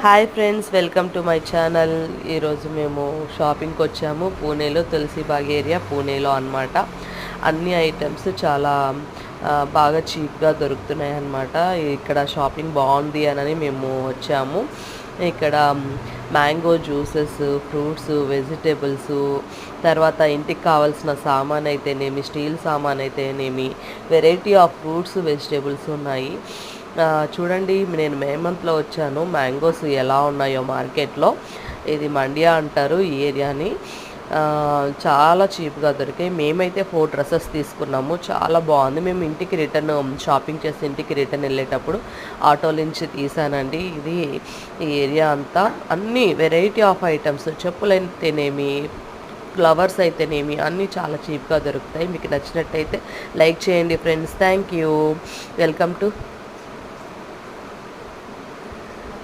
Hi friends, welcome to my channel. ఈరోజు మేము షాపింగ్కి వచ్చాము. పూణేలో తులసిబాగ్ ఏరియా, పూణేలో అన్నమాట. అన్ని ఐటమ్స్ చాలా బాగా చీప్గా దొరుకుతున్నాయి అన్నమాట. ఇక్కడ షాపింగ్ బాగుంది అని మేము వచ్చాము. ఇక్కడ మ్యాంగో జ్యూసెస్, ఫ్రూట్స్, వెజిటేబుల్స్, తర్వాత ఇంటికి కావాల్సిన సామాన్ అయితేనేమి, స్టీల్ సామాన్ అయితేనేమి, వెరైటీ ఆఫ్ ఫ్రూట్స్, వెజిటేబుల్స్ ఉన్నాయి. చూడండి, నేను మే మంత్లో వచ్చాను. మ్యాంగోస్ ఎలా ఉన్నాయో మార్కెట్లో. ఇది మండియా అంటారు ఈ ఏరియాని. చాలా చీప్గా దొరికాయి. మేమైతే 4 డ్రెస్సెస్ తీసుకున్నాము. చాలా బాగుంది. మేము ఇంటికి రిటర్న్ షాపింగ్ చేసి ఇంటికి రిటర్న్ వెళ్ళేటప్పుడు ఆటోల నుంచి తీసానండి. ఇది ఈ ఏరియా అంతా అన్ని వెరైటీ ఆఫ్ ఐటమ్స్, చెప్పులు అయితేనేమి, ఫ్లవర్స్ అయితేనేమి అన్నీ చాలా చీప్గా దొరుకుతాయి. మీకు నచ్చినట్టయితే లైక్ చేయండి friends. Thank you. Welcome to